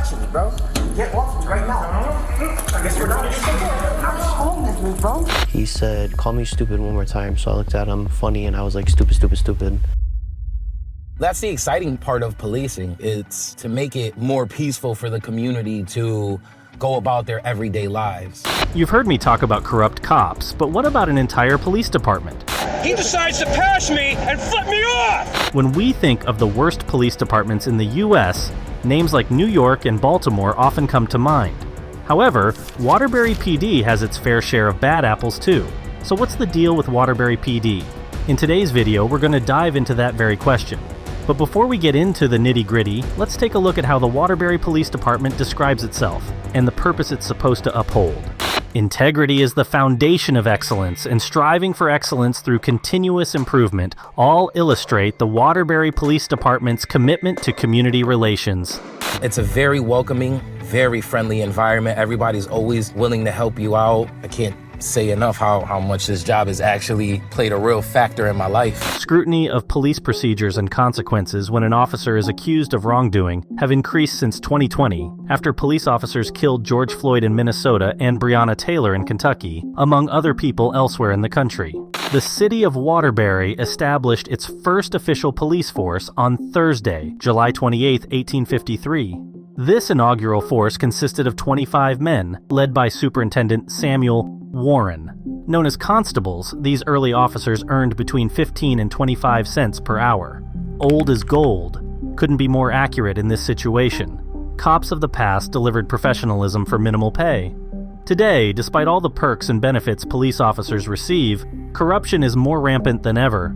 touching me, bro. Get off me right now. I guess you're not. I'm homeless, me, bro. He said, call me stupid one more time. So I looked at him funny and I was like, stupid, stupid, stupid. That's the exciting part of policing. It's to make it more peaceful for the community to go about their everyday lives. You've heard me talk about corrupt cops, but what about an entire police department? He decides to pass me and flip me off! When we think of the worst police departments in the US, names like New York and Baltimore often come to mind. However, Waterbury PD has its fair share of bad apples too. So what's the deal with Waterbury PD? In today's video, we're going to dive into that very question. But before we get into the nitty-gritty, let's take a look at how the Waterbury Police Department describes itself and the purpose it's supposed to uphold. Integrity is the foundation of excellence, and striving for excellence through continuous improvement all illustrate the Waterbury Police Department's commitment to community relations. It's a very welcoming, very friendly environment. Everybody's always willing to help you out. I can't say enough how much this job has actually played a real factor in my life. Scrutiny of police procedures and consequences when an officer is accused of wrongdoing have increased since 2020 after police officers killed George Floyd in Minnesota and Breonna Taylor in Kentucky, among other people elsewhere in the country. The city of Waterbury established its first official police force on Thursday, July 28, 1853. This inaugural force consisted of 25 men, led by Superintendent Samuel Warren. Known as constables, these early officers earned between 15 and 25 cents per hour. Old as gold. Couldn't be more accurate in this situation. Cops of the past delivered professionalism for minimal pay. Today, despite all the perks and benefits police officers receive, corruption is more rampant than ever.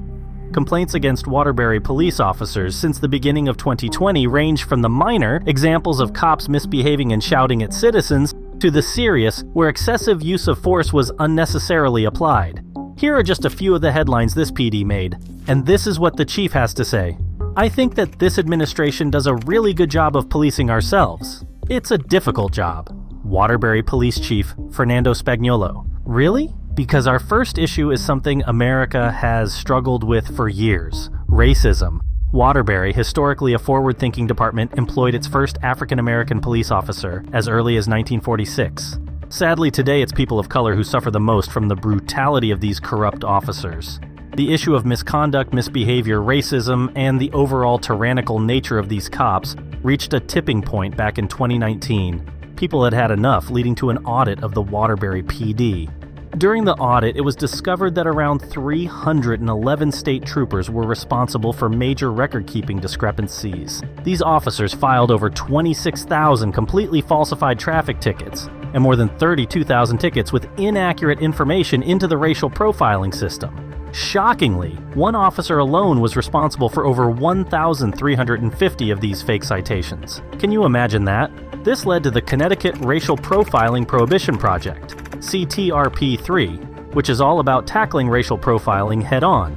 Complaints against Waterbury police officers since the beginning of 2020 range from the minor examples of cops misbehaving and shouting at citizens to the serious, where excessive use of force was unnecessarily applied. Here are just a few of the headlines this PD made, and this is what the chief has to say. I think that this administration does a really good job of policing ourselves. It's a difficult job. Waterbury Police Chief Fernando Spagnuolo. Really? Because our first issue is something America has struggled with for years: racism. Waterbury, historically a forward-thinking department, employed its first African-American police officer as early as 1946. Sadly, today it's people of color who suffer the most from the brutality of these corrupt officers. The issue of misconduct, misbehavior, racism, and the overall tyrannical nature of these cops reached a tipping point back in 2019. People had had enough, leading to an audit of the Waterbury PD. During the audit, it was discovered that around 311 state troopers were responsible for major record-keeping discrepancies. These officers filed over 26,000 completely falsified traffic tickets and more than 32,000 tickets with inaccurate information into the racial profiling system. Shockingly, one officer alone was responsible for over 1,350 of these fake citations. Can you imagine that? This led to the Connecticut Racial Profiling Prohibition Project, CTRP3, which is all about tackling racial profiling head-on.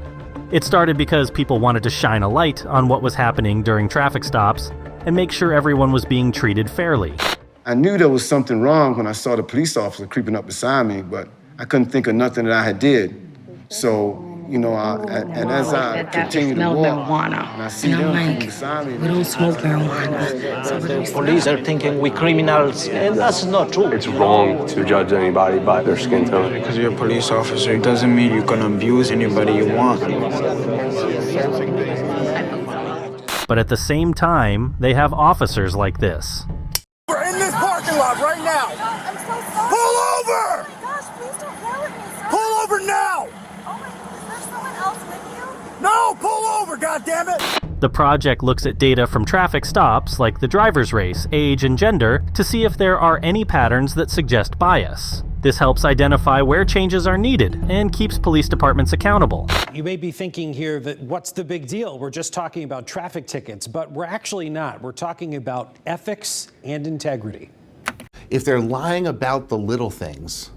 It started because people wanted to shine a light on what was happening during traffic stops and make sure everyone was being treated fairly. I knew there was something wrong when I saw the police officer creeping up beside me, but I couldn't think of nothing that I had did. So, you know, as I continue to walk, and I see them coming beside me. We don't smoke marijuana. So the police are thinking we criminals, and that's not true. It's wrong to judge anybody by their skin tone. Because you're a police officer, it doesn't mean you can abuse anybody you want. But at the same time, they have officers like this. We're in this parking lot right now. I'm so sorry. Pull over! Gosh, please don't yell at me, sir. Pull over now! Oh my, is there someone else with you? No, pull over, goddammit! The project looks at data from traffic stops, like the driver's race, age, and gender, to see if there are any patterns that suggest bias. This helps identify where changes are needed and keeps police departments accountable. You may be thinking here that what's the big deal? We're just talking about traffic tickets, but we're actually not. We're talking about ethics and integrity. If they're lying about the little things,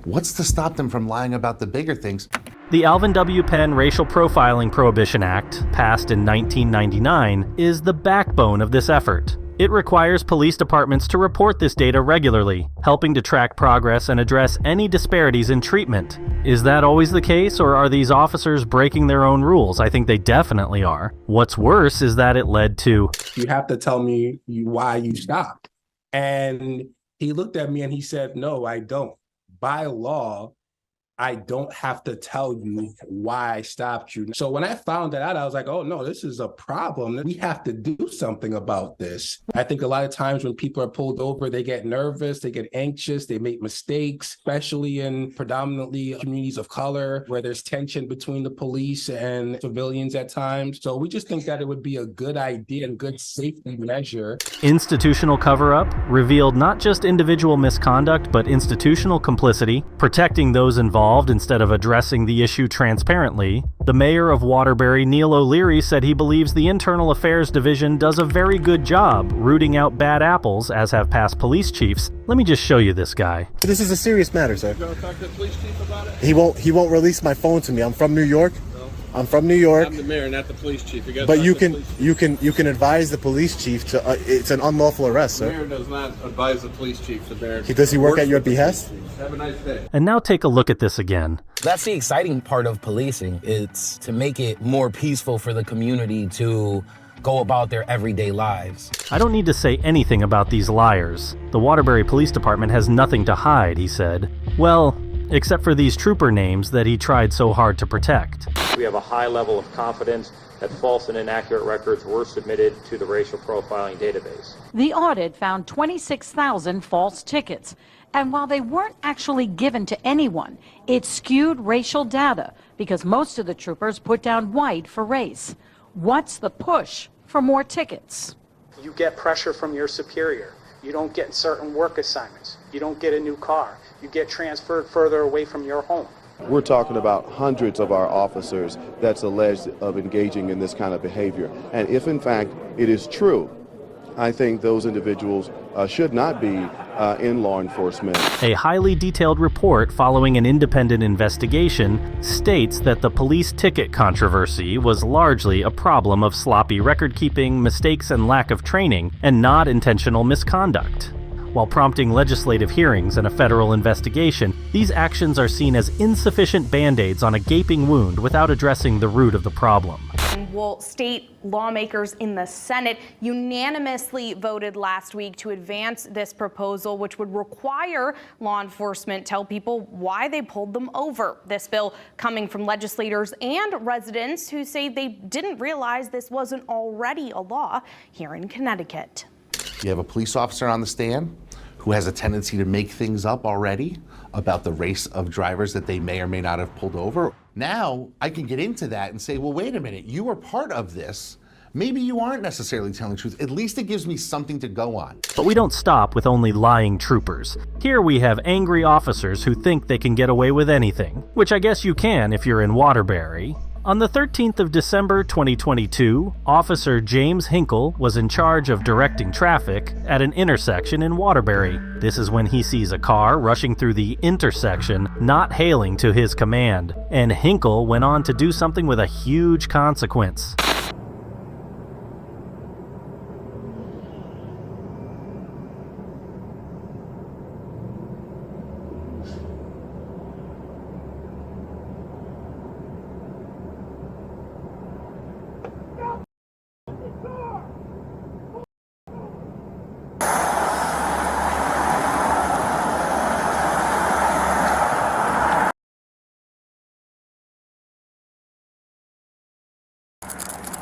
what's to stop them from lying about the bigger things? The Alvin W. Penn Racial Profiling Prohibition Act, passed in 1999, is the backbone of this effort. It requires police departments to report this data regularly, helping to track progress and address any disparities in treatment. Is that always the case, or are these officers breaking their own rules? I think they definitely are. What's worse is that it led to, "You have to tell me why you stopped." And he looked at me and he said, "No, I don't. By law, I don't have to tell you why I stopped you." So when I found that out, I was like, oh no, this is a problem. We have to do something about this. I think a lot of times when people are pulled over, they get nervous, they get anxious, they make mistakes, especially in predominantly communities of color where there's tension between the police and civilians at times. So we just think that it would be a good idea and good safety measure. Institutional cover-up revealed not just individual misconduct, but institutional complicity, protecting those involved instead of addressing the issue transparently. The mayor of Waterbury, Neil O'Leary, said he believes the Internal Affairs Division does a very good job rooting out bad apples, as have past police chiefs. Let me just show you this guy. This is a serious matter, sir. You gonna talk to the police chief about it? He won't release my phone to me. I'm from New York. I'm from New York. I'm the mayor, not the police chief. But you can advise the police chief to. It's an unlawful arrest, sir. The mayor does not advise the police chief. The mayor. Does he work at your behest? Have a nice day. And now take a look at this again. That's the exciting part of policing. It's to make it more peaceful for the community to go about their everyday lives. I don't need to say anything about these liars. The Waterbury Police Department has nothing to hide, he said. Well, except for these trooper names that he tried so hard to protect. We have a high level of confidence that false and inaccurate records were submitted to the racial profiling database. The audit found 26,000 false tickets. And while they weren't actually given to anyone, it skewed racial data because most of the troopers put down white for race. What's the push for more tickets? You get pressure from your superior. You don't get certain work assignments. You don't get a new car. You get transferred further away from your home. We're talking about hundreds of our officers that's alleged of engaging in this kind of behavior. And if in fact it is true, I think those individuals should not be in law enforcement. A highly detailed report following an independent investigation states that the police ticket controversy was largely a problem of sloppy record-keeping, mistakes, and lack of training, and not intentional misconduct. While prompting legislative hearings and a federal investigation, these actions are seen as insufficient band-aids on a gaping wound without addressing the root of the problem. Well, state lawmakers in the Senate unanimously voted last week to advance this proposal, which would require law enforcement tell people why they pulled them over. This bill coming from legislators and residents who say they didn't realize this wasn't already a law here in Connecticut. You have a police officer on the stand who has a tendency to make things up already about the race of drivers that they may or may not have pulled over. Now I can get into that and say, well, wait a minute, you were part of this. Maybe you aren't necessarily telling the truth. At least it gives me something to go on. But we don't stop with only lying troopers. Here we have angry officers who think they can get away with anything, which I guess you can if you're in Waterbury. On the 13th of December 2022, Officer James Hinkle was in charge of directing traffic at an intersection in Waterbury. This is when he sees a car rushing through the intersection, not hailing to his command, and Hinkle went on to do something with a huge consequence.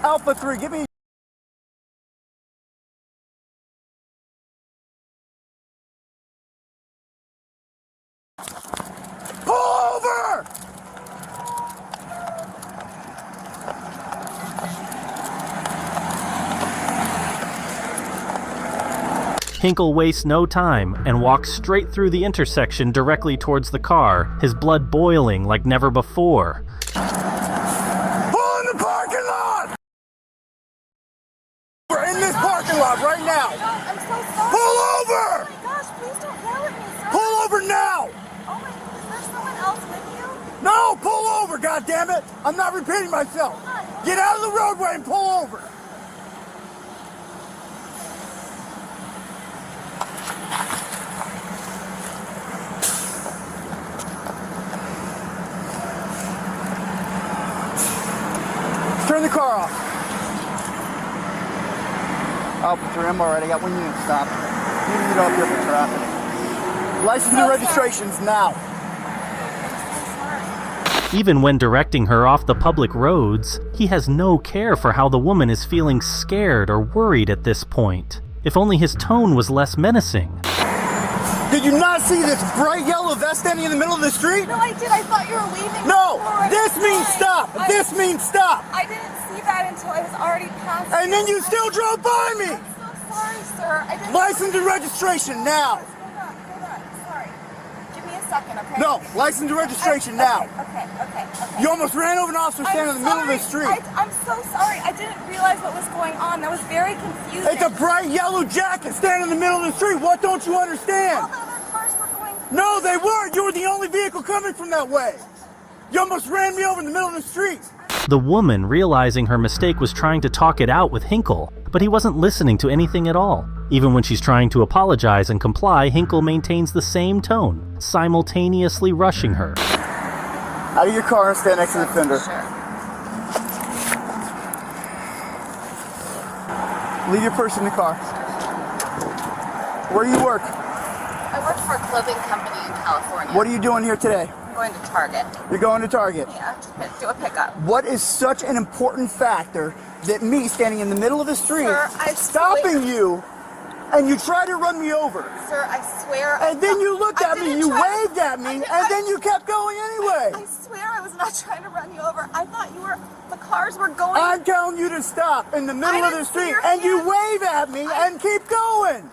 Alpha 3, give me. Pull over! Hinkle wastes no time and walks straight through the intersection directly towards the car, his blood boiling like never before. Pull in the parking lot! We're in this parking lot right now! I'm so sorry. Pull over! Oh my gosh, please don't yell at me, sir. Pull over now! Oh my, is there someone else with you? No, pull over, goddammit! I'm not repeating myself. Get out of the roadway and pull over. Officer, I'm already. I got 1 unit stop. You need to get up here for traffic. License and registrations now. Even when directing her off the public roads, he has no care for how the woman is feeling scared or worried at this point. If only his tone was less menacing. Did you not see this bright yellow vest standing in the middle of the street? No, I did. I thought you were leaving. No, this means stop. This means stop. I didn't see that until I was already past. And then you still drove by me. I'm so sorry, sir. I didn't. License and registration now. Hold on. Sorry. Give me a second, okay? No, license and registration now. Okay. You almost ran over an officer standing in the middle of the street. I'm so sorry. I didn't realize what was going on. That was very confusing. It's a bright yellow jacket standing in the middle of the street. What don't you understand? All the other cars were going. No, they weren't. You were the only vehicle coming from that way. You almost ran me over in the middle of the street. The woman, realizing her mistake, was trying to talk it out with Hinkle, but he wasn't listening to anything at all. Even when she's trying to apologize and comply, Hinkle maintains the same tone, simultaneously rushing her. Out of your car and stand next to the fender. Sure. Leave your purse in the car. Where do you work? I work for a clothing company in California. What are you doing here today? I'm going to Target. You're going to Target? Yeah, do a pickup. What is such an important factor that me standing in the middle of the street, Sir, stopping you, and you try to run me over? Sir, I swear. And then you looked at me, you waved at me, and then you kept going anyway. I swear I was not trying to run you over. I thought the cars were going. I'm telling you to stop in the middle of the street, and you wave at me and keep going.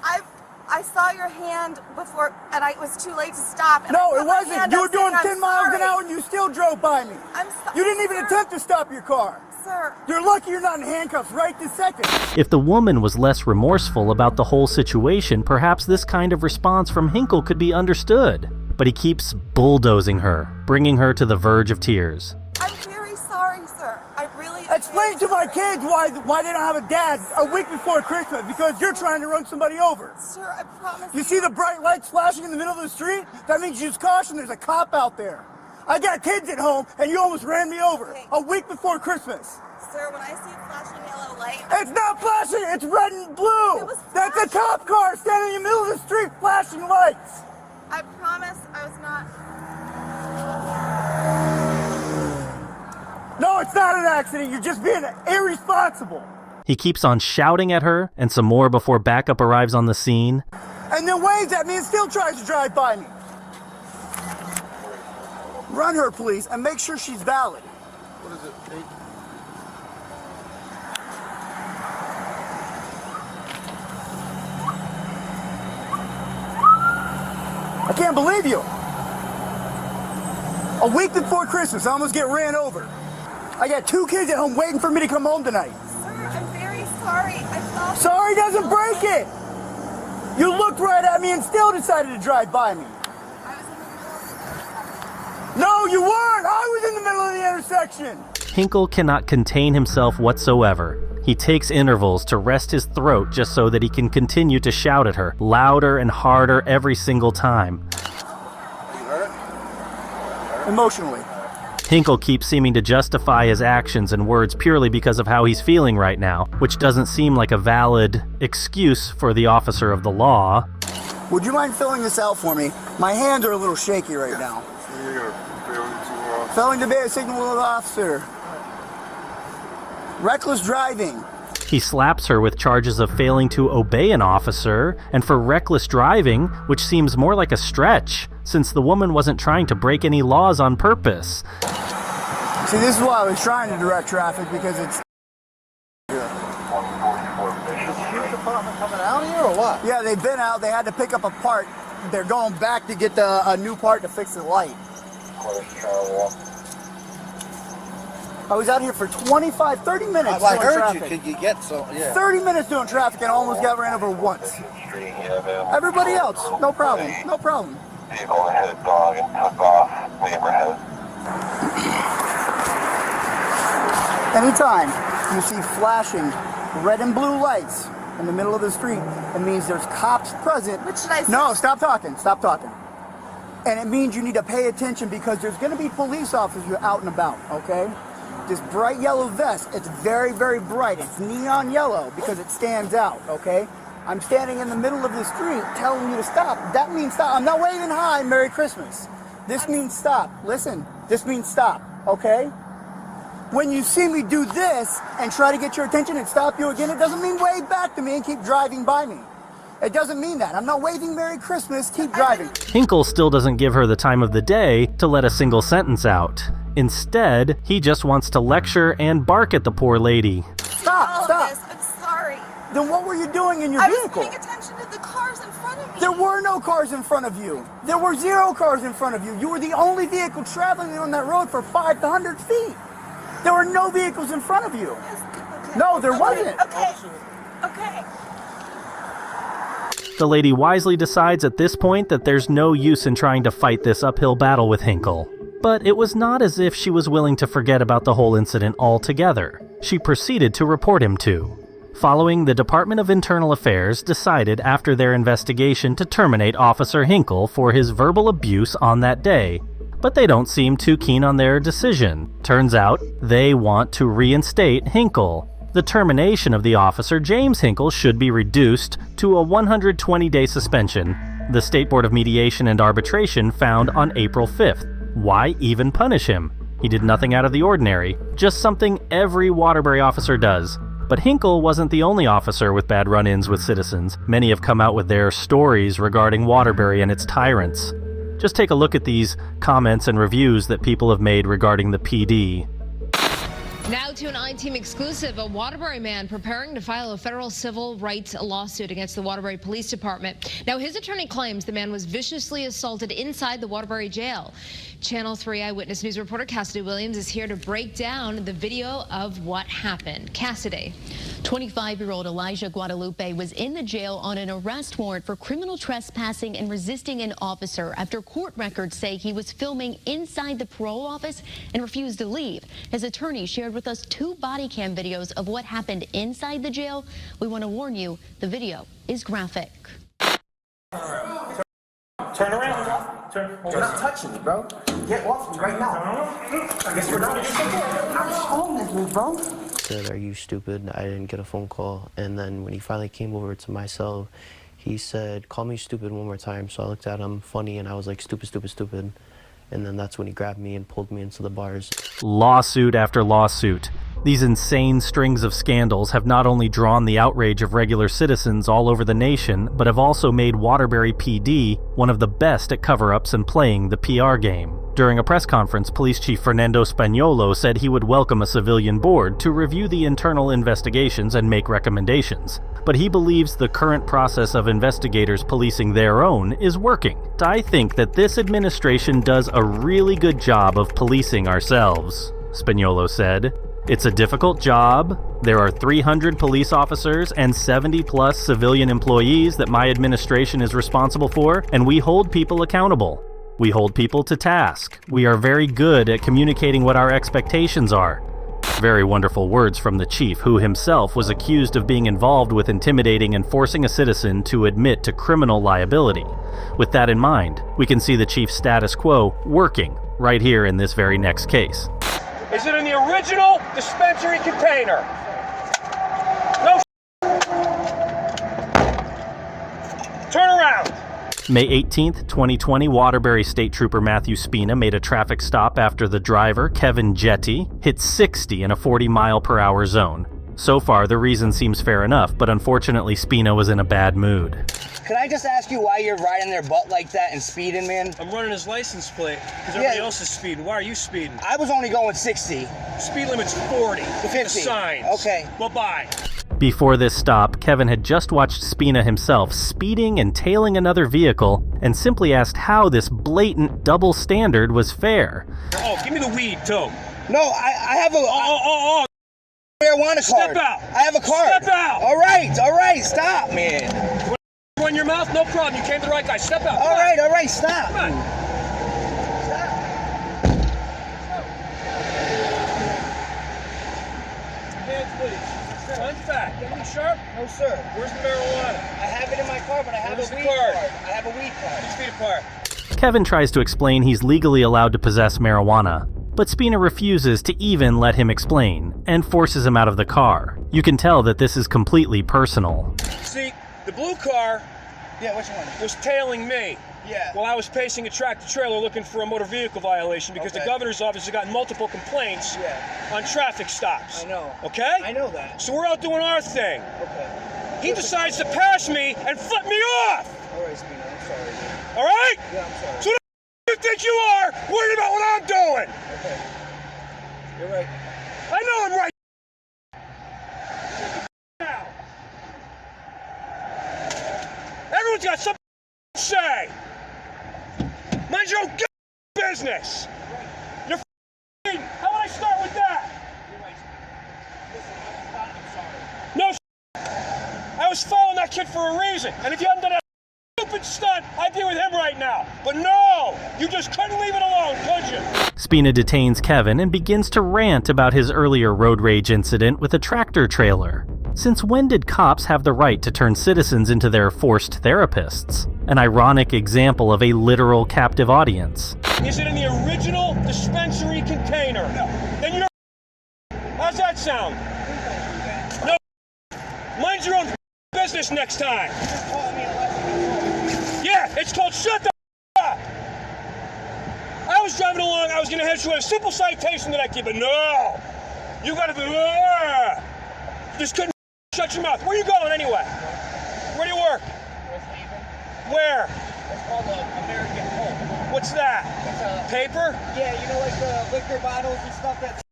I saw your hand before, and it was too late to stop. And No, it wasn't. You were doing 10 miles an hour, and you still drove by me. I'm sorry. You didn't even attempt to stop your car. Sir. You're lucky you're not in handcuffs right this second. If the woman was less remorseful about the whole situation, perhaps this kind of response from Hinkle could be understood. But he keeps bulldozing her, bringing her to the verge of tears. I'm very sorry, sir. I really. Explain to my kids why they don't have a dad a week before Christmas, because you're trying to run somebody over. Sir, I promise. You see the bright lights flashing in the middle of the street? That means use caution. There's a cop out there. I got kids at home, and you almost ran me over a week before Christmas. Sir, when I see a flashing yellow light. It's not flashing. It's red and blue. That's a cop car standing in the middle of the street flashing lights. I promise I was not. No, it's not an accident. You're just being irresponsible. He keeps on shouting at her, and some more before backup arrives on the scene. And then waves at me and still tries to drive by me. Run her, please, and make sure she's valid. What is it? I can't believe you. A week before Christmas, I almost get ran over. I got 2 kids at home waiting for me to come home tonight. Sir, I'm very sorry. I thought. Sorry doesn't break it. You looked right at me and still decided to drive by me. No, you weren't. I was in the middle of the intersection. Hinkle cannot contain himself whatsoever. He takes intervals to rest his throat just so that he can continue to shout at her, louder and harder every single time. Emotionally. Hinkle keeps seeming to justify his actions and words purely because of how he's feeling right now, which doesn't seem like a valid excuse for the officer of the law. Would you mind filling this out for me? My hands are a little shaky right now. Failing to obey a signal of the officer. Reckless driving. He slaps her with charges of failing to obey an officer, and for reckless driving, which seems more like a stretch, since the woman wasn't trying to break any laws on purpose. See, this is why I was trying to direct traffic, because it's... Is the police department coming out here or what? Yeah, they've been out. They had to pick up a part. They're going back to get a new part to fix the light. I was out here for 30 minutes I doing heard traffic. you. Could you get so? Yeah. 30 minutes doing traffic and almost got ran over once. Everybody else, no problem, no problem. Vehicle hit a dog and took off. Neighborhood. Anytime you see flashing red and blue lights in the middle of the street, it means there's cops present. What should I say? No, stop talking, stop talking. And it means you need to pay attention because there's going to be police officers out and about, okay? this bright yellow vest. It's very, very bright. It's neon yellow because it stands out, okay? I'm standing in the middle of the street telling you to stop. That means stop. I'm not waving hi, Merry Christmas. This means stop. Listen, this means stop, okay? When you see me do this and try to get your attention and stop you again, it doesn't mean wave back to me and keep driving by me. It doesn't mean that. I'm not waving Merry Christmas, keep driving. Hinkle still doesn't give her the time of the day to let a single sentence out. Instead, he just wants to lecture and bark at the poor lady. Stop. I'm sorry. Then what were you doing in your vehicle? I was paying attention to the cars in front of me. There were no cars in front of you. There were 0 cars in front of you. You were the only vehicle traveling on that road for 500 feet. There were no vehicles in front of you. Okay. No, there wasn't. Okay. The lady wisely decides at this point that there's no use in trying to fight this uphill battle with Hinkle. But it was not as if she was willing to forget about the whole incident altogether. She proceeded to report him to. Following, the Department of Internal Affairs decided after their investigation to terminate Officer Hinkle for his verbal abuse on that day. But they don't seem too keen on their decision. Turns out, they want to reinstate Hinkle. The termination of the officer, James Hinkle, should be reduced to a 120-day suspension, the State Board of Mediation and Arbitration found on April 5th. Why even punish him? He did nothing out of the ordinary, just something every Waterbury officer does. But Hinkle wasn't the only officer with bad run-ins with citizens. Many have come out with their stories regarding Waterbury and its tyrants. Just take a look at these comments and reviews that people have made regarding the PD. Now to an I-Team exclusive, a Waterbury man preparing to file a federal civil rights lawsuit against the Waterbury Police Department. Now, his attorney claims the man was viciously assaulted inside the Waterbury jail. Channel 3 Eyewitness News reporter Cassidy Williams is here to break down the video of what happened. Cassidy. 25-year-old Elijah Guadalupe was in the jail on an arrest warrant for criminal trespassing and resisting an officer after court records say he was filming inside the parole office and refused to leave. His attorney shared with us 2 body cam videos of what happened inside the jail. We want to warn you, the video is graphic. Turn around. You're not touching me, bro. Get off me right now. I guess you're not. I'm homeless, me, bro. Said, "Are you stupid?" I didn't get a phone call. And then when he finally came over to my cell, he said, "Call me stupid one more time." So I looked at him funny and I was like, "Stupid, stupid, stupid." And then that's when he grabbed me and pulled me into the bars. Lawsuit after lawsuit. These insane strings of scandals have not only drawn the outrage of regular citizens all over the nation, but have also made Waterbury PD one of the best at cover-ups and playing the PR game. During a press conference, Police Chief Fernando Spaniolo said he would welcome a civilian board to review the internal investigations and make recommendations. But he believes the current process of investigators policing their own is working. I think that this administration does a really good job of policing ourselves, Spaniolo said. It's a difficult job. There are 300 police officers and 70+ civilian employees that my administration is responsible for, and we hold people accountable. We hold people to task. We are very good at communicating what our expectations are. Very wonderful words from the chief, who himself was accused of being involved with intimidating and forcing a citizen to admit to criminal liability. With that in mind, we can see the chief's status quo working right here in this very next case. Is it in the original dispensary container? No. Turn around. May 18th, 2020, Waterbury State Trooper Matthew Spina made a traffic stop after the driver, Kevin Jetty, hit 60 in a 40-mile-per-hour zone. So far, the reason seems fair enough, but unfortunately, Spina was in a bad mood. Could I just ask you why you're riding their butt like that and speeding, man? I'm running his license plate because everybody else is speeding. Why are you speeding? I was only going 60. Speed limit's 40. 50. The signs. Okay. Bye-bye. Before this stop, Kevin had just watched Spina himself speeding and tailing another vehicle and simply asked how this blatant double standard was fair. Oh, give me the weed, too. No, I have a... marijuana card. Step out. I have a card. Step out. All right, stop, man. Run your mouth, no problem. You came to the right guy. Step out. All right, stop. Come on. Hands, please. Front back. Anything sharp? No, sir. Where's the marijuana? I have it in my car, but I have a weed card? I have a weed card. 6 feet apart. Kevin tries to explain he's legally allowed to possess marijuana, but Spina refuses to even let him explain and forces him out of the car. You can tell that this is completely personal. See, the blue car was tailing me. Yeah. While I was pacing a tractor-trailer looking for a motor vehicle violation because the governor's office has gotten multiple complaints on traffic stops. I know. Okay? I know that. So we're out doing our thing. Okay. He decides to pass me and flip me off. All right, Spina, I'm sorry, dude. All right? Yeah, I'm sorry. So who do you think you are worried about what I'm doing? Okay. You're right. I know I'm right. Now. Everyone's got something to say. Mind your own business. You're how would I start with that? No, I was following that kid for a reason. And if you hadn't done that stupid stunt, I'd be with him right now. But no, you just couldn't leave it alone, could you? Spina detains Kevin and begins to rant about his earlier road rage incident with a tractor trailer. Since when did cops have the right to turn citizens into their forced therapists? An ironic example of a literal captive audience. Is it in the original dispensary container? No. Then you're how's that sound? No. Mind your own business next time. Yeah, it's called shut the up. I was driving along, I was gonna head to a simple citation that I give, but no. You gotta be just couldn't shut your mouth. Where are you going anyway? Where do you work? Where? It's called American Pulp. What's that? It's paper? Yeah, you know, like the liquor bottles and stuff that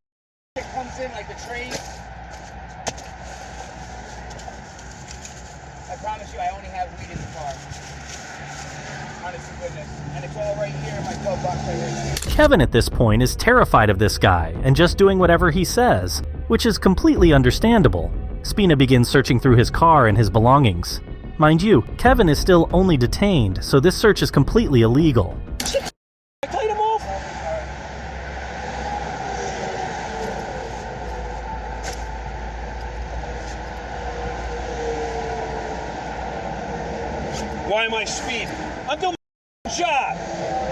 comes in, like the trays. I promise you, I only have weed in the car. Honest to goodness. And it's all right here in my glove box right here. Kevin at this point is terrified of this guy and just doing whatever he says, which is completely understandable. Spina begins searching through his car and his belongings. Mind you, Kevin is still only detained, so this search is completely illegal. I tell you to move. Why am I speeding? I'm doing my job.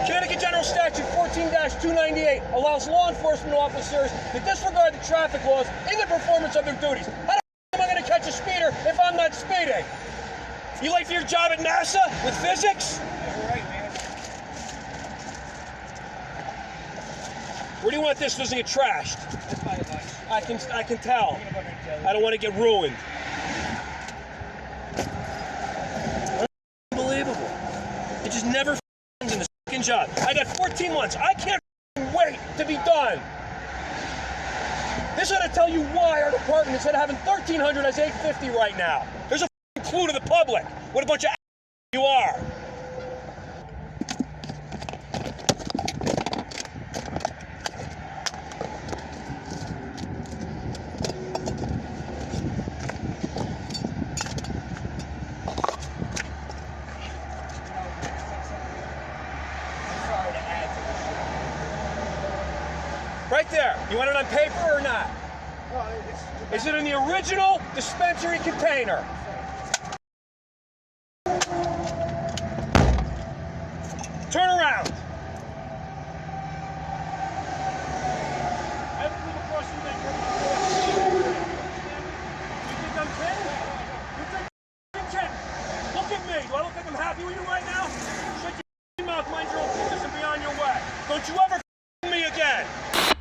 Connecticut General Statute 14-298 allows law enforcement officers to disregard the traffic laws in the performance of their duties. How the am I going to catch a speeder if I'm not speeding? You late for your job at NASA with physics? You're right, man. Where do you want this? Doesn't get trashed? I can tell. I don't want to get ruined. Unbelievable. It just never ends in the fucking job. I got 14 months. I can't wait to be done. This ought to tell you why our department, instead of having 1,300, has 850 right now. There's a clue to the public what a bunch of you are. Right there. You want it on paper or not? Is it in the original dispensary container? Turn around. Everything across the thing. You think I'm kidding? You think I'm kidding? Look at me. Do I look like I'm happy with you right now? Shut your mouth, mind your own business, and be on your way. Don't you ever me again.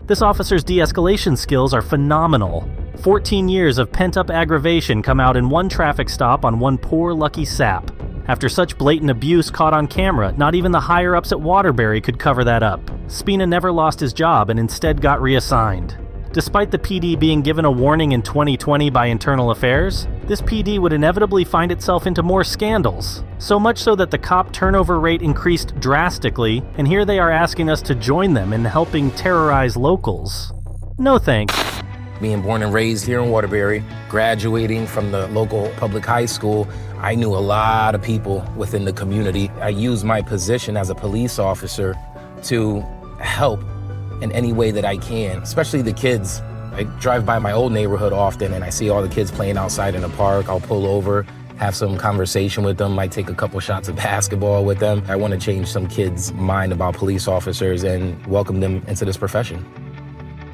This officer's de-escalation skills are phenomenal. 14 years of pent-up aggravation come out in one traffic stop on one poor lucky sap. After such blatant abuse caught on camera, not even the higher-ups at Waterbury could cover that up. Spina never lost his job and instead got reassigned. Despite the PD being given a warning in 2020 by Internal Affairs, this PD would inevitably find itself into more scandals. So much so that the cop turnover rate increased drastically, and here they are asking us to join them in helping terrorize locals. No thanks. Being born and raised here in Waterbury, graduating from the local public high school, I knew a lot of people within the community. I used my position as a police officer to help in any way that I can, especially the kids. I drive by my old neighborhood often and I see all the kids playing outside in the park. I'll pull over, have some conversation with them, might take a couple shots of basketball with them. I want to change some kids' mind about police officers and welcome them into this profession.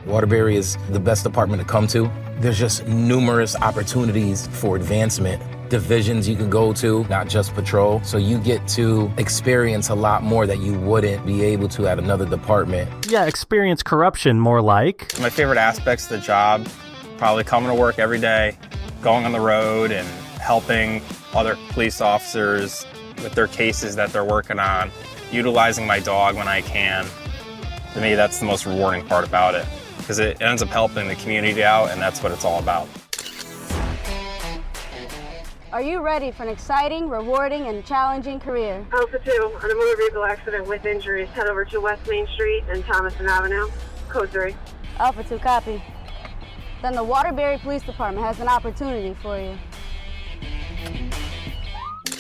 Waterbury is the best department to come to. There's just numerous opportunities for advancement. Divisions you can go to, not just patrol. So you get to experience a lot more that you wouldn't be able to at another department. Yeah, experience corruption more like. My favorite aspects of the job, probably coming to work every day, going on the road and helping other police officers with their cases that they're working on, utilizing my dog when I can. To me, that's the most rewarding part about it, because it ends up helping the community out, and that's what it's all about. Are you ready for an exciting, rewarding, and challenging career? Alpha 2, on a motor vehicle accident with injuries, head over to West Main Street and Thomason Avenue. Code 3. Alpha 2, copy. Then the Waterbury Police Department has an opportunity for you.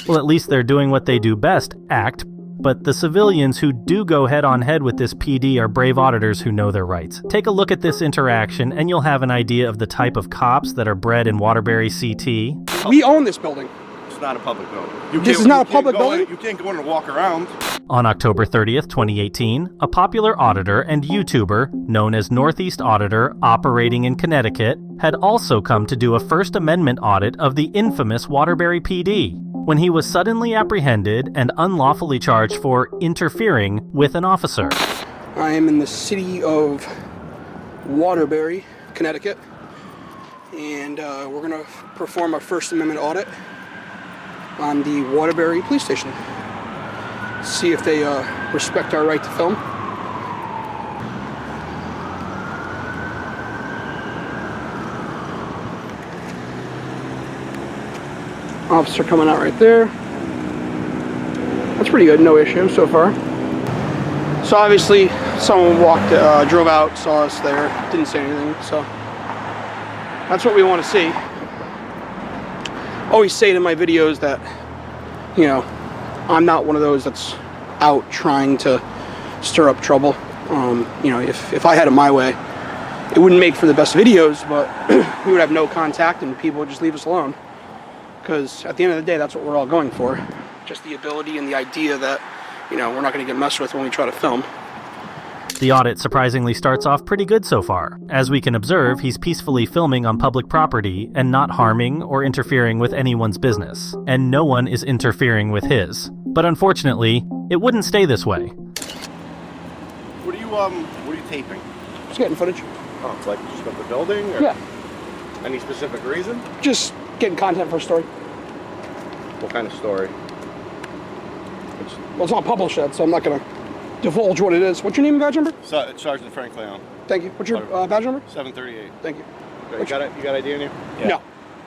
Well, at least they're doing what they do best, act. But the civilians who do go head-on-head with this PD are brave auditors who know their rights. Take a look at this interaction, and you'll have an idea of the type of cops that are bred in Waterbury CT. We own this building. It's not a public building. This is not a public building? You can't go in and walk around. On October 30th, 2018, a popular auditor and YouTuber known as Northeast Auditor, operating in Connecticut, had also come to do a First Amendment audit of the infamous Waterbury PD, when he was suddenly apprehended and unlawfully charged for interfering with an officer. I am in the city of Waterbury, Connecticut, and we're going to perform a First Amendment audit on the Waterbury police station. See if they respect our right to film. Officer coming out right there. That's pretty good, no issue so far. So obviously someone drove out, saw us there, didn't say anything, so that's what we want to see. I always say in my videos that, you know, I'm not one of those that's out trying to stir up trouble. You know, if I had it my way, it wouldn't make for the best videos, but we would have no contact and people would just leave us alone. Because at the end of the day, that's what we're all going for. Just the ability and the idea that, you know, we're not going to get messed with when we try to film. The audit surprisingly starts off pretty good so far. As we can observe, he's peacefully filming on public property and not harming or interfering with anyone's business. And no one is interfering with his. But unfortunately, it wouldn't stay this way. What are you taping? Just getting footage. Oh, it's like just of the building? Or Yeah. Any specific reason? Just getting content for a story. What kind of story? Well, it's not published yet, so I'm not going to divulge what it is. What's your name and badge number? Sergeant Frank Leon. Thank you. What's your badge number? 738. Thank you. You got ID on you? Yeah. No.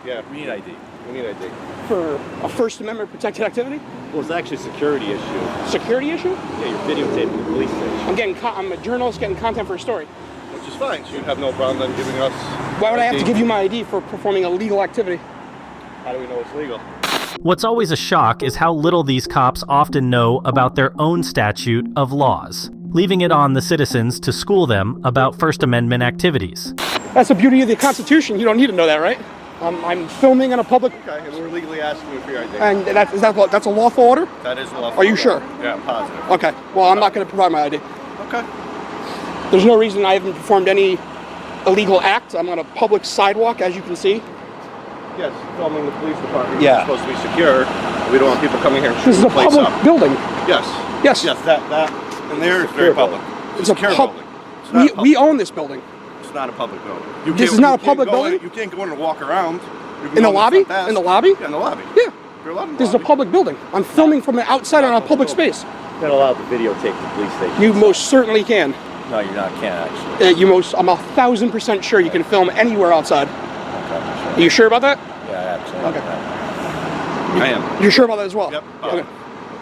Yeah, we need ID. We need ID. For a First Amendment protected activity? Well, it's actually a security issue. Security issue? Yeah, you're videotaping the police station. I'm a journalist getting content for a story. Which is fine, so you have no problem then giving us Why would I have to give you my ID for performing a legal activity? How do we know it's legal? What's always a shock is how little these cops often know about their own statute of laws, leaving it on the citizens to school them about First Amendment activities. That's the beauty of the Constitution. You don't need to know that, right? I'm filming in a public... Okay, and we're legally asking you for your ID. And that's a lawful order? That is a lawful order. Are you sure? Yeah, I'm positive. Okay, well, I'm not going to provide my ID. Okay. There's no reason I haven't performed any illegal act. I'm on a public sidewalk, as you can see. Yes, filming the police department. Yeah. It's supposed to be secure. We don't want people coming here and This is shooting a the place public up. building. Yes. Yes. Yes, that and there is very public. It's a secure pub. building. We own this building. It's not a public building. This is not a public building? You can't go in and walk around. In the lobby? In the lobby? Yeah, in the lobby. Yeah. You're allowed in the This is a public building. I'm filming from the outside on a public space. You're not allowed to videotape the police station. You most certainly can. No, you're not. Can't actually. I'm 1,000% sure you can film anywhere outside. Okay. Are you sure about that? Yeah, actually. Okay. I am. You're sure about that as well? Yep. Okay.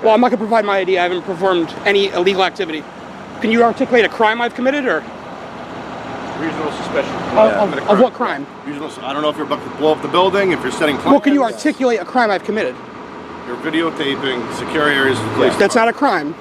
Well, I'm not going to provide my ID. I haven't performed any illegal activity. Can you articulate a crime I've committed, or? Reasonable suspicion. Of what crime? I don't know if you're about to blow up the building, if you're setting plans. Well, can you articulate a crime I've committed? You're videotaping secure areas of the police. That's not a crime.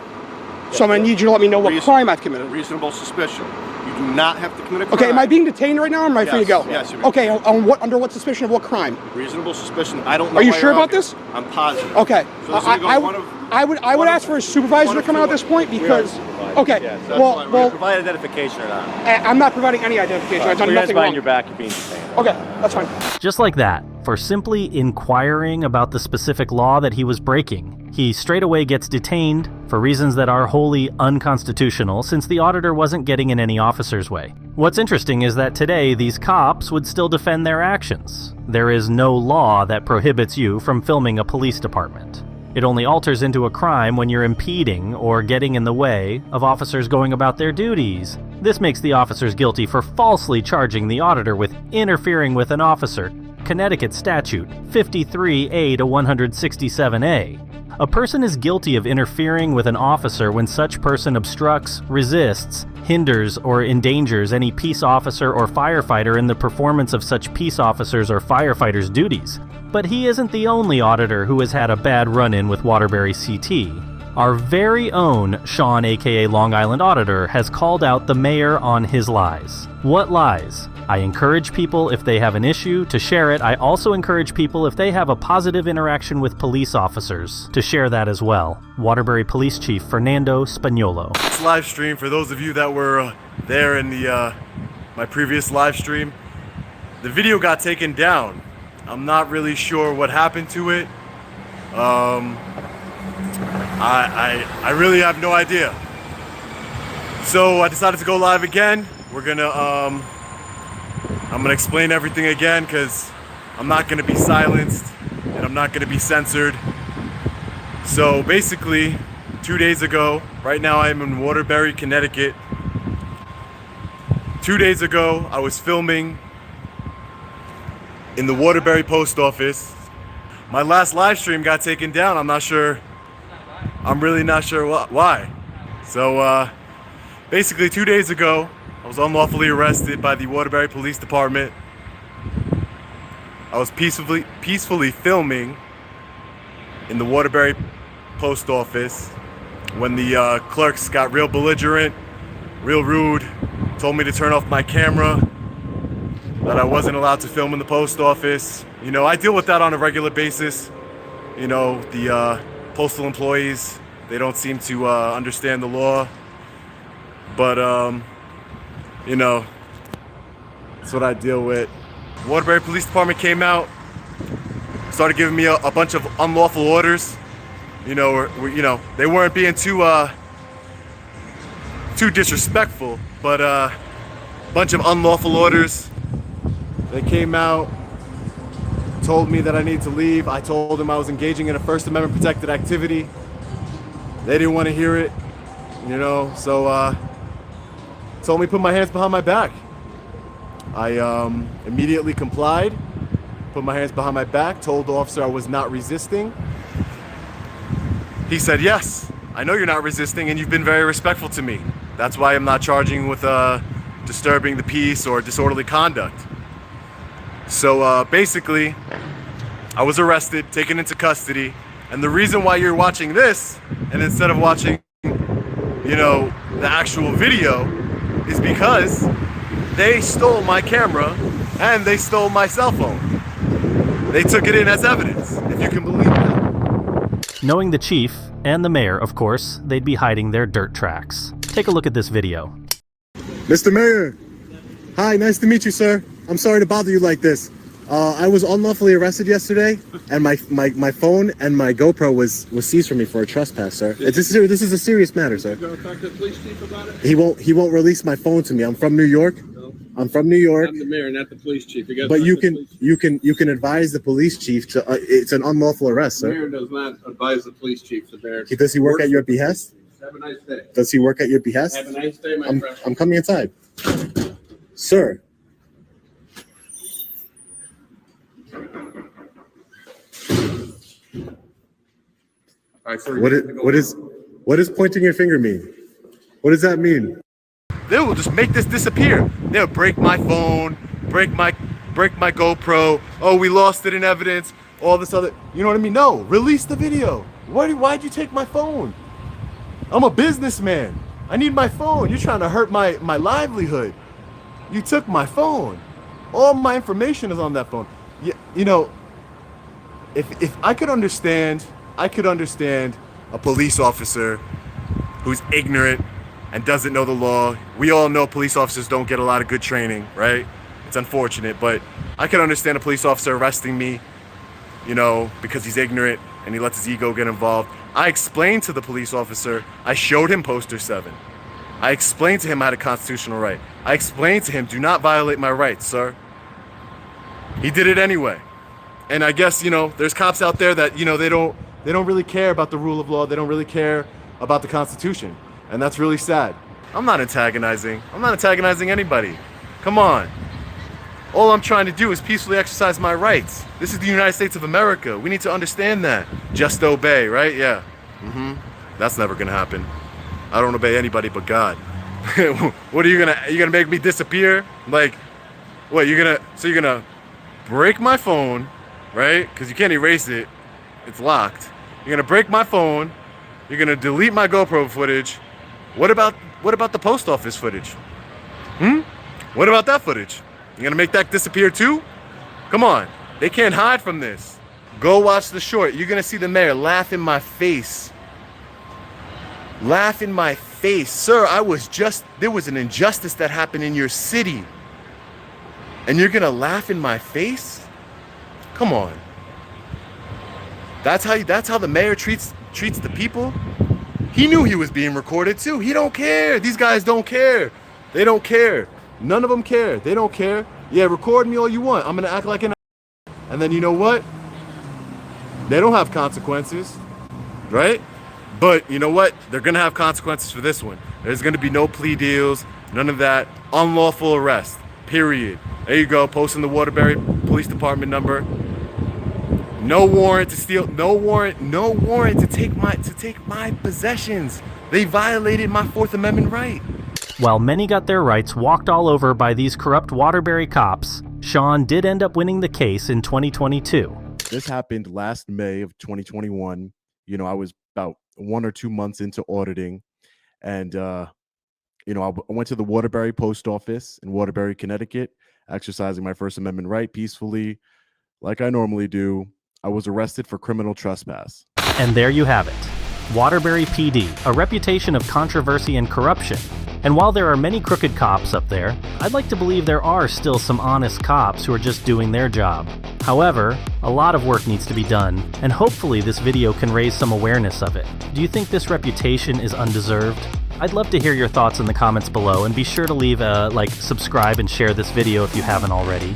So I'm going to need you to let me know what crime I've committed. Reasonable suspicion. You do not have to commit a crime. Okay, am I being detained right now, or am I free to go? Yes, you're Okay, under what suspicion of what crime? Reasonable suspicion. I don't know. Are you why sure you're about out here. this? I'm positive. Okay. So this is gonna go I would ask for a supervisor to come out at this point because Okay. Yeah, so that's well, why we're well, gonna provide identification or not. I'm not providing any identification. I've done Your hands nothing behind wrong. your back, you're being detained. Okay, that's fine. Just like that, for simply inquiring about the specific law that he was breaking, he straight away gets detained for reasons that are wholly unconstitutional since the auditor wasn't getting in any officer's way. What's interesting is that today these cops would still defend their actions. There is no law that prohibits you from filming a police department. It only alters into a crime when you're impeding or getting in the way of officers going about their duties. This makes the officers guilty for falsely charging the auditor with interfering with an officer. Connecticut Statute 53A to 167A. A person is guilty of interfering with an officer when such person obstructs, resists, hinders, or endangers any peace officer or firefighter in the performance of such peace officers or firefighters' duties. But he isn't the only auditor who has had a bad run-in with Waterbury CT. Our very own Sean, aka Long Island Auditor, has called out the mayor on his lies. What lies? I encourage people, if they have an issue, to share it. I also encourage people, if they have a positive interaction with police officers, to share that as well. Waterbury Police Chief Fernando Spagnolo. This live stream, for those of you that were there in the my previous live stream, the video got taken down. I'm not really sure what happened to it. I really have no idea. So I decided to go live again. We're gonna I'm gonna explain everything again because I'm not gonna be silenced and I'm not gonna be censored. So basically, 2 days ago, right now I'm in Waterbury, Connecticut. 2 days ago, I was filming in the Waterbury post office. My last live stream got taken down. I'm really not sure why. So basically 2 days ago, I was unlawfully arrested by the Waterbury Police Department. I was peacefully filming in the Waterbury post office when the clerks got real belligerent, real rude, told me to turn off my camera, that I wasn't allowed to film in the post office. You know, I deal with that on a regular basis. You know, the postal employees, they don't seem to understand the law. But, you know, that's what I deal with. The Waterbury Police Department came out, started giving me a bunch of unlawful orders. You know, they weren't being too disrespectful, but a bunch of unlawful orders. They came out, told me that I need to leave. I told them I was engaging in a First Amendment protected activity. They didn't want to hear it, you know, so told me to put my hands behind my back. I immediately complied, put my hands behind my back, told the officer I was not resisting. He said, yes, I know you're not resisting and you've been very respectful to me. That's why I'm not charging with disturbing the peace or disorderly conduct. So basically, I was arrested, taken into custody, and the reason why you're watching this, and instead of watching, you know, the actual video, is because they stole my camera and they stole my cell phone. They took it in as evidence, if you can believe that. Knowing the chief, and the mayor, of course, they'd be hiding their dirt tracks. Take a look at this video. Mr. Mayor, hi, nice to meet you, sir. I'm sorry to bother you like this. I was unlawfully arrested yesterday, and my phone and my GoPro was seized from me for a trespass, sir. This is a serious matter, sir. You gonna talk to the police chief about it? He won't release my phone to me. I'm from New York. I'm from New York. I'm the mayor, not the police chief. But you can advise the police chief to. It's an unlawful arrest, The sir. mayor does not advise the police chief. The mayor. Does he work at your behest? Have a nice day. Does he work at your behest? Have a nice day, my friend. I'm coming inside, sir. All right, sir. What does pointing your finger mean? What does that mean? They will just make this disappear. They'll break my phone, break my GoPro. Oh, we lost it in evidence. All this other, you know what I mean? No, release the video. Why'd you take my phone? I'm a businessman. I need my phone. You're trying to hurt my livelihood. You took my phone. All my information is on that phone. You know, if I could understand a police officer who's ignorant, and doesn't know the law. We all know police officers don't get a lot of good training, right? It's unfortunate, but I can understand a police officer arresting me, you know, because he's ignorant and he lets his ego get involved. I explained to the police officer, I showed him poster 7. I explained to him I had a constitutional right. I explained to him, do not violate my rights, sir. He did it anyway. And I guess, you know, there's cops out there that, you know, they don't really care about the rule of law. They don't really care about the Constitution. And that's really sad. I'm not antagonizing. I'm not antagonizing anybody. Come on. All I'm trying to do is peacefully exercise my rights. This is the United States of America. We need to understand that. Just obey, right? Yeah. That's never gonna happen. I don't obey anybody but God. What are you gonna make me disappear? Like, what, you're gonna break my phone, right? Because you can't erase it. It's locked. You're gonna break my phone. You're gonna delete my GoPro footage. What about the post office footage? What about that footage? You're gonna make that disappear too? Come on, they can't hide from this. Go watch the short. You're gonna see the mayor laugh in my face. Laugh in my face. Sir, there was an injustice that happened in your city. And you're gonna laugh in my face? Come on. That's how the mayor treats the people? He knew he was being recorded too. He don't care. These guys don't care. They don't care. None of them care. They don't care. Yeah, record me all you want. I'm gonna act like an and then you know what? They don't have consequences, right? But you know what? They're gonna have consequences for this one. There's gonna be no plea deals, none of that. Unlawful arrest, period. There you go, posting the Waterbury Police Department number. No warrant to steal, no warrant to take my possessions. They violated my 4th Amendment right. While many got their rights walked all over by these corrupt Waterbury cops, Sean did end up winning the case in 2022. This happened last May of 2021. You know, I was about 1 or 2 months into auditing, and you know, I went to the Waterbury post office in Waterbury, Connecticut, exercising my First Amendment right peacefully, like I normally do. I was arrested for criminal trespass. And there you have it. Waterbury PD, a reputation of controversy and corruption. And while there are many crooked cops up there, I'd like to believe there are still some honest cops who are just doing their job. However, a lot of work needs to be done, and hopefully this video can raise some awareness of it. Do you think this reputation is undeserved? I'd love to hear your thoughts in the comments below, and be sure to leave a like, subscribe, and share this video if you haven't already.